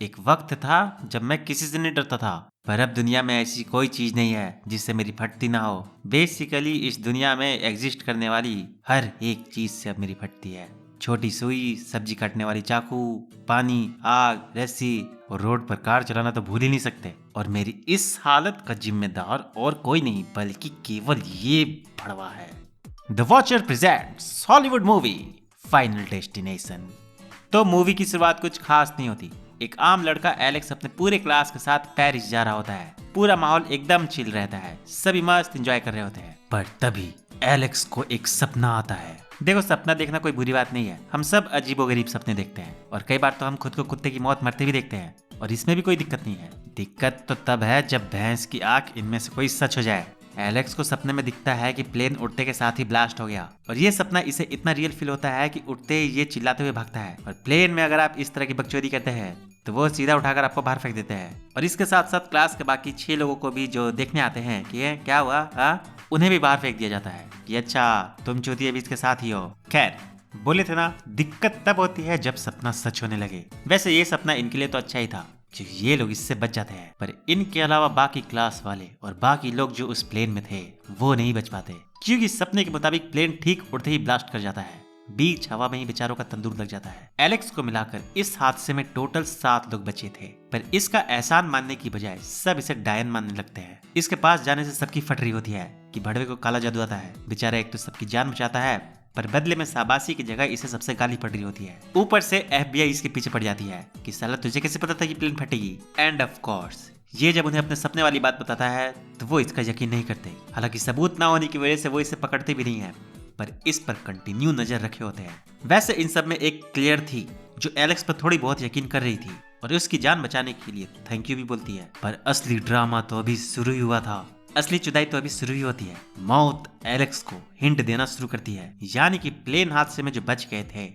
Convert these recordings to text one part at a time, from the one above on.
एक वक्त था जब मैं किसी से नहीं डरता था, पर अब दुनिया में ऐसी कोई चीज नहीं है जिससे मेरी फटती ना हो। बेसिकली इस दुनिया में एग्जिस्ट करने वाली हर एक चीज से अब मेरी फटती है। छोटी सुई, सब्जी काटने वाली चाकू, पानी, आग, रस्सी और रोड पर कार चलाना तो भूल ही नहीं सकते। और मेरी इस हालत का जिम्मेदार और कोई नहीं बल्कि केवल ये भड़वा है। The watcher presents Hollywood movie final destination. तो मूवी की शुरुआत कुछ खास नहीं होती। एक आम लड़का एलेक्स अपने पूरे क्लास के साथ पेरिस जा रहा होता है। पूरा माहौल एकदम चिल रहता है, सभी मस्त एंजॉय कर रहे होते हैं। पर तभी एलेक्स को एक सपना आता है। देखो, सपना देखना कोई बुरी बात नहीं है, हम सब अजीबोगरीब सपने देखते हैं और कई बार तो हम खुद को कुत्ते की मौत मरते भी देखते हैं, और इसमें भी कोई दिक्कत नहीं है। दिक्कत तो तब है जब भैंस की आंख इनमें से कोई सच हो जाए। एलेक्स को सपने में दिखता है कि प्लेन उड़ते के साथ ही ब्लास्ट हो गया, और ये सपना इसे इतना रियल फील होता है कि उड़ते ही ये चिल्लाते हुए भागता है। और प्लेन में अगर आप इस तरह की बकचोदी करते हैं तो वो सीधा उठाकर आपको बाहर फेंक देते हैं। और इसके साथ साथ क्लास के बाकी 6 लोगों को भी जो देखने आते हैं कि ये क्या हुआ, उन्हें भी बाहर फेंक दिया जाता है कि अच्छा तुम चूतिया भी इसके साथ ही हो। खैर, बोले थे ना, दिक्कत तब होती है जब सपना सच होने लगे। वैसे ये सपना इनके लिए तो अच्छा ही था, ये लोग इससे बच जाते हैं, पर इनके अलावा बाकी क्लास वाले और बाकी लोग जो उस प्लेन में थे वो नहीं बच पाते, क्योंकि सपने के मुताबिक प्लेन ठीक उड़ते ही ब्लास्ट कर जाता है। बीच हवा में ही बेचारों का तंदूर लग जाता है। एलेक्स को मिलाकर इस हादसे में टोटल 7 लोग बचे थे, पर इसका एहसान मानने की बजाय सब इसे डायन मानने लगते हैं। इसके पास जाने से सबकी फट रही होती है कि भड़वे को काला जादू आता है। बेचारा एक तो सबकी जान बचाता है, पर बदले में शाबाशी की जगह इसे सबसे गाली पड़ रही होती है। ऊपर से FBI इसके पीछे पड़ जाती है कि साला तुझे कैसे पता था कि प्लेन फटेगी। एंड ऑफ कोर्स ये जब उन्हें अपने सपने वाली बात बताता है तो वो इसका यकीन नहीं करते। हालांकि सबूत ना होने की वजह से वो इसे पकड़ते भी नहीं है, पर इस पर कंटिन्यू नजर रखे होते हैं। वैसे इन सब में एक क्लियर थी जो एलेक्स पर थोड़ी बहुत यकीन कर रही थी और उसकी जान बचाने के लिए थैंक यू भी बोलती है। पर असली ड्रामा तो अभी शुरू ही हुआ था, असली चुदाई तो अभी शुरू ही होती है। मौत एलेक्स को हिंट देना शुरू करती है, यानी कि प्लेन हादसे में जो बच गए थे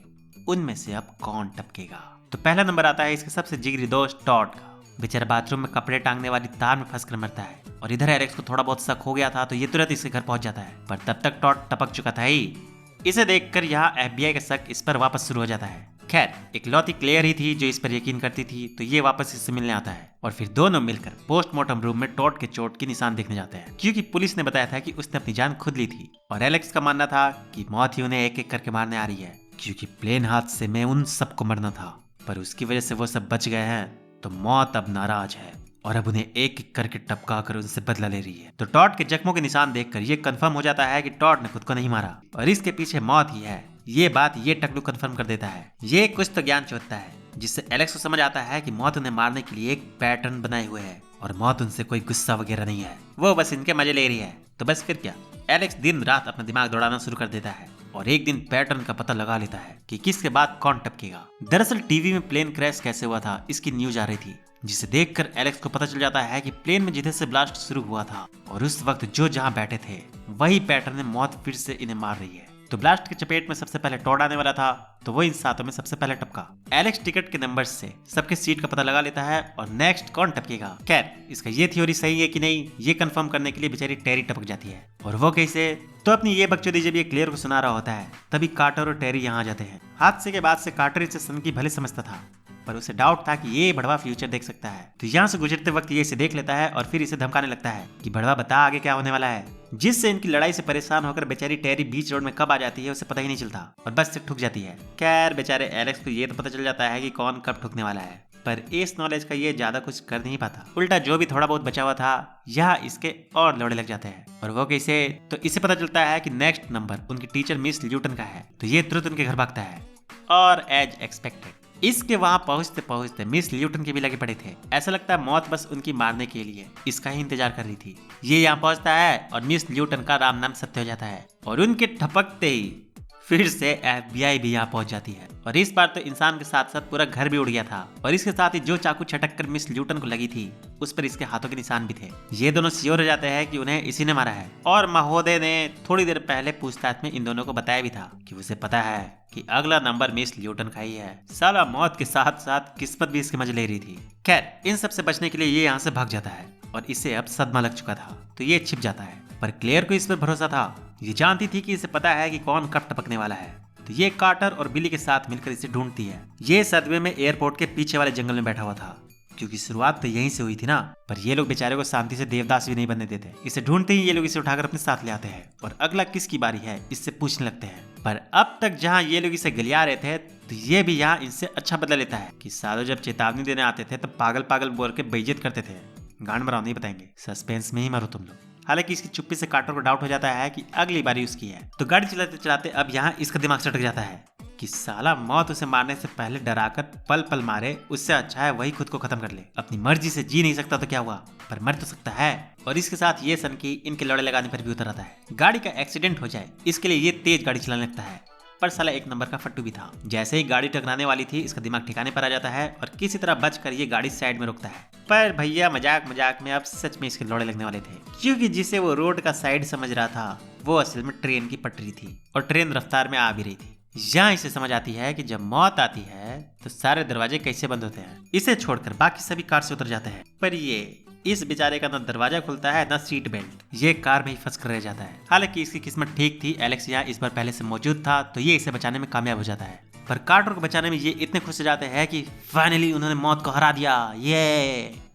उनमें से अब कौन टपकेगा। तो पहला नंबर आता है इसके सबसे जिगरी दोस्त टॉड का। बेचारा बाथरूम में कपड़े टांगने वाली तार में फंसकर मरता है, और इधर एलेक्स को थोड़ा बहुत शक हो गया था तो ये तुरंत इसके घर पहुंच जाता है। पर तब तक टॉड टपक चुका था ही। इसे देखकर यहाँ FBI का शक इस पर वापस शुरू हो जाता है। खैर, इकलौती क्लेयर ही थी जो इस पर यकीन करती थी, तो ये वापस इससे मिलने आता है और फिर दोनों मिलकर पोस्टमार्टम रूम में टॉड के चोट के निशान देखने जाते हैं, क्योंकि पुलिस ने बताया था कि उसने अपनी जान खुद ली थी। और एलेक्स का मानना था कि मौत ही उन्हें एक एक करके मारने आ रही है, क्योंकि प्लेन हादसे में उन सबको मरना था, पर उसकी वजह से वो सब बच गए हैं। तो मौत अब नाराज है और अब उन्हें एक एक करके टपका कर उनसे बदला ले रही है। तो टॉड के जख्मों के निशान देखकर ये कंफर्म हो जाता है कि टॉड ने खुद को नहीं मारा और इसके पीछे मौत ही है। ये बात ये टकलू कंफर्म कर देता है। ये कुछ तो ज्ञान चोदता है जिससे एलेक्स को समझ आता है कि मौत उन्हें मारने के लिए एक पैटर्न बनाए हुए है और मौत उनसे कोई गुस्सा वगैरह नहीं है, वो बस इनके मजे ले रही है। तो बस फिर क्या, एलेक्स दिन रात अपना दिमाग दौड़ाना शुरू कर देता है और एक दिन पैटर्न का पता लगा लेता है कि किसके बाद कौन टपकेगा। दरअसल टीवी में प्लेन क्रैश कैसे हुआ था इसकी न्यूज आ रही थी, जिसे देखकर एलेक्स को पता चल जाता है कि प्लेन में जिधर से ब्लास्ट शुरू हुआ था और उस वक्त जो जहां बैठे थे वही पैटर्न में मौत फिर से इन्हें मार रही है। तो ब्लास्ट के चपेट में सबसे पहले टॉड आने वाला था, तो वो इन 7 में सबसे पहले टपका। एलेक्स टिकट के नंबर से सबके सीट का पता लगा लेता है और नेक्स्ट कौन टपकेगा। खैर, इसका ये थ्योरी सही है कि नहीं ये कंफर्म करने के लिए बेचारी टेरी टपक जाती है। और वो कैसे, तो अपनी ये बकचोदी जब ये क्लियर को सुना रहा होता है तभी कार्टर और टेरी यहाँ आ जाते हैं। हादसे के बाद से कार्टर इसे सन की भले समझता था, पर उसे डाउट था कि ये बड़वा फ्यूचर देख सकता है। तो यहाँ से गुजरते वक्त ये इसे देख लेता है और फिर इसे धमकाने लगता है कि बड़वा बता आगे क्या होने वाला है, जिससे इनकी लड़ाई से परेशान होकर बेचारी टेरी बीच रोड में कब आ जाती है उसे पता ही नहीं चलता और बस से ठुक जाती है। खैर, बेचारे एलेक्स को ये तो पता चल जाता है कि कौन कब ठुकने वाला है, पर इस नॉलेज का ये ज्यादा कुछ कर नहीं पाता। उल्टा जो भी थोड़ा बहुत बचा हुआ था यहाँ इसके और लौड़े लग जाते हैं। और वो कैसे, तो इसे पता चलता है कि नेक्स्ट नंबर उनकी टीचर मिस ल्यूटन का है, तो ये तुरंत उनके घर भागता है। और एज एक्सपेक्टेड इसके वहां पहुंचते पहुंचते मिस ल्यूटन के भी लगे पड़े थे। ऐसा लगता है मौत बस उनकी मारने के लिए इसका ही इंतजार कर रही थी। ये यहाँ पहुंचता है और मिस ल्यूटन का राम नाम सत्य हो जाता है और उनके ठपकते ही फिर से FBI भी यहाँ पहुंच जाती है। और इस बार तो इंसान के साथ साथ पूरा घर भी उड़ गया था और इसके साथ ही जो चाकू छटक कर मिस ल्यूटन को लगी थी उस पर इसके हाथों के निशान भी थे। ये दोनों श्योर हो जाते हैं कि उन्हें इसी ने मारा है। और महोदय ने थोड़ी देर पहले पूछताछ में इन दोनों को बताया भी था कि उसे पता है कि अगला नंबर मिस ल्यूटन का ही है। साला मौत के साथ साथ किस्मत भी इसके मजे ले रही थी। खैर, इन सब से बचने के लिए ये यहाँ से भाग जाता है और इसे अब सदमा लग चुका था तो ये छिप जाता है। पर क्लेयर को इस पर भरोसा था, ये जानती थी कि इसे पता है कि कौन कब टपकने वाला है, तो ये कार्टर और बिली के साथ मिलकर इसे ढूंढती है। ये सदमे में एयरपोर्ट के पीछे वाले जंगल में बैठा हुआ था, क्योंकि शुरुआत तो यहीं से हुई थी ना। पर ये लोग बेचारे को शांति से देवदास भी नहीं बनने देते। इसे ढूंढते ही ये लोग इसे उठाकर अपने साथ ले आते हैं और अगला किसकी बारी है इससे पूछने लगते हैं। पर अब तक जहाँ ये लोग इसे गलिया रहे थे, तो ये भी यहाँ इनसे अच्छा बदला लेता है कि सालों जब चेतावनी देने आते थे तब पागल पागल बोल के बेइज्जत करते थे। गांड मराओ नहीं बताएंगे, सस्पेंस में ही मरो तुम लोग। हालांकि इसकी चुप्पी से कार्टर को डाउट हो जाता है कि अगली बारी उसकी है। तो गाड़ी चलाते चलाते अब यहाँ इसका दिमाग सटक जाता है कि साला मौत उसे मारने से पहले डराकर पल पल मारे, उससे अच्छा है वही खुद को खत्म कर ले। अपनी मर्जी से जी नहीं सकता तो क्या हुआ, पर मर तो सकता है। और इसके साथ ये सन की इनके लड़े लगाने पर भी उतर आता है। गाड़ी का एक्सीडेंट हो जाए इसके लिए ये तेज गाड़ी चलाने लगता है, पर साला एक नंबर का फट्टू भी था। जैसे ही गाड़ी टकराने वाली थी इसका दिमाग ठिकाने पर आ जाता है और किसी तरह बचकर ये गाड़ी साइड में रोकता है। पर भैया मजाक मजाक में अब सच में इसके लोड़े लगने वाले थे, क्योंकि जिसे वो रोड का साइड समझ रहा था वो असल में ट्रेन की पटरी थी और ट्रेन रफ्तार में आ भी रही थी। यहाँ इसे समझ आती है कि जब मौत आती है तो सारे दरवाजे कैसे बंद होते हैं। इसे छोड़कर बाकी सभी कार से उतर जाते हैं, पर ये इस बेचारे का न दरवाजा खुलता है न सीट बेल्ट। ये कार में ही फंस कर रह जाता है। हालांकि इसकी किस्मत ठीक थी, एलेक्स यहाँ इस बार पहले से मौजूद था, तो ये इसे बचाने में कामयाब हो जाता है। पर कार्टर को बचाने में ये इतने खुश हो जाते हैं कि फाइनली उन्होंने मौत को हरा दिया। ये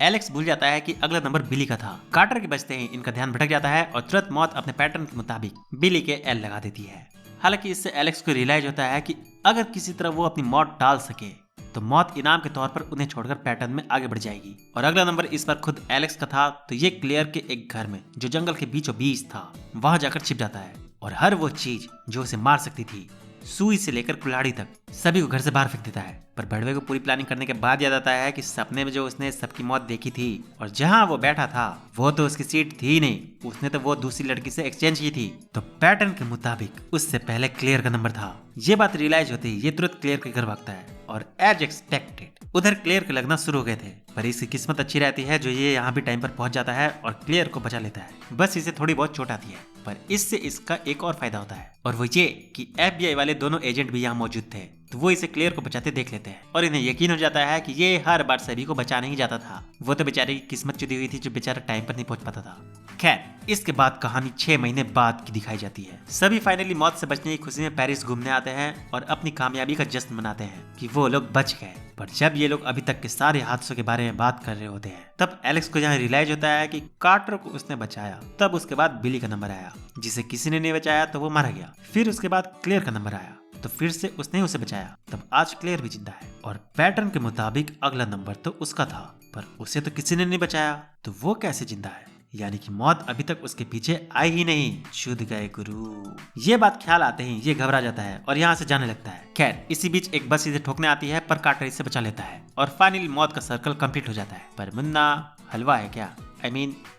एलेक्स भूल जाता है कि अगला नंबर बिली का था। कार्टर के बचते ही इनका ध्यान भटक जाता है और तुरंत मौत अपने पैटर्न के मुताबिक बिली के एल लगा देती है। हालांकि इससे एलेक्स को रियलाइज होता है कि अगर किसी तरह वो अपनी मौत टाल सके तो मौत इनाम के तौर पर उन्हें छोड़कर पैटर्न में आगे बढ़ जाएगी। और अगला नंबर इस बार खुद एलेक्स का था, तो ये क्लेयर के एक घर में जो जंगल के बीचों बीच था वहां जाकर छिप जाता है और हर वो चीज जो उसे मार सकती थी, सुई से लेकर कुल्हाड़ी तक, सभी को घर से बाहर फेंक देता है। पर बड़वे को पूरी प्लानिंग करने के बाद याद आता है कि सपने में जो उसने सबकी मौत देखी थी और जहां वो बैठा था वो तो उसकी सीट थी ही नहीं, उसने तो वो दूसरी लड़की से एक्सचेंज की थी। तो पैटर्न के मुताबिक उससे पहले क्लियर का नंबर था। ये बात रियलाइज होते ही ये तुरंत क्लियर के घर भागता है और एज एक्सपेक्टेड उधर क्लियर के लगना शुरू हो गए थे। पर इसकी किस्मत अच्छी रहती है जो ये यहाँ भी टाइम पर पहुंच जाता है और क्लियर को बचा लेता है। बस इसे थोड़ी बहुत चोट आती है, पर इससे इसका एक और फायदा होता है और वो ये कि FBI वाले दोनों एजेंट भी यहाँ मौजूद थे, तो वो इसे क्लियर को बचाते देख लेते हैं और इन्हें यकीन हो जाता है कि ये हर बार सभी को बचाने ही जाता था। वो तो बेचारे की किस्मत चुदी हुई थी जो बेचारा टाइम पर नहीं पहुंच पाता था। खैर, इसके बाद कहानी 6 महीने बाद की दिखाई जाती है। सभी फाइनली मौत से बचने की खुशी में पेरिस घूमने आते हैं और अपनी कामयाबी का जश्न मनाते हैं कि वो लोग बच गए। पर जब ये लोग अभी तक के सारे हादसों के बारे में बात कर रहे होते हैं, तब एलेक्स को यहाँ रियलाइज होता है कि कार्टर को उसने बचाया। तब उसके बाद बिली का नंबर आया, जिसे किसी ने नहीं बचाया तो वो मारा गया। फिर उसके बाद क्लियर का नंबर आया, तो फिर से उसने उसे बचाया। तब आज क्लियर भी जिंदा है और पैटर्न के मुताबिक अगला नंबर तो उसका था, पर उसे तो किसी ने नहीं बचाया, तो वो कैसे जिंदा है? यानी कि मौत अभी तक उसके पीछे आई ही नहीं। शुद्ध गए गुरु। ये बात ख्याल आते ही ये घबरा जाता है और यहाँ से जाने लगता है। खैर, इसी बीच एक बस इसे ठोकने आती है, पर कार्टर इसे बचा लेता है और फाइनली मौत का सर्कल कंप्लीट हो जाता है। पर मुन्ना हलवा है क्या?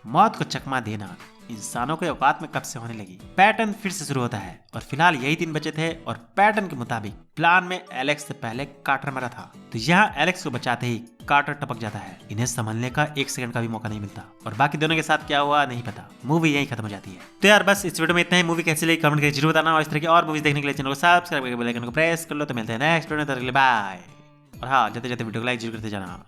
मौत को चकमा देना इंसानों के औकात में कब से होने लगी। पैटर्न फिर से शुरू होता है और फिलहाल यही 3 बचे थे और पैटर्न के मुताबिक प्लान में एलेक्स से पहले कार्टर मरा था। तो यहाँ एलेक्स को बचाते ही कार्टर टपक जाता है। इन्हें संभलने का 1 सेकंड का भी मौका नहीं मिलता और बाकी दोनों के साथ क्या हुआ नहीं पता। मूवी यही खत्म हो जाती है। तो यार बस इस वीडियो में इतना ही। मूवी कैसी लगी कमेंट करके जरूर बताना और इस तरह की और मूवीज देखने के लिए चैनल को सब्सक्राइब करके बेल आइकन को प्रेस कर लो। तो मिलते हैं नेक्स्ट वीडियो में, बाय। और हाँ, जाते जाते वीडियो को लाइक जरूर करते जाना।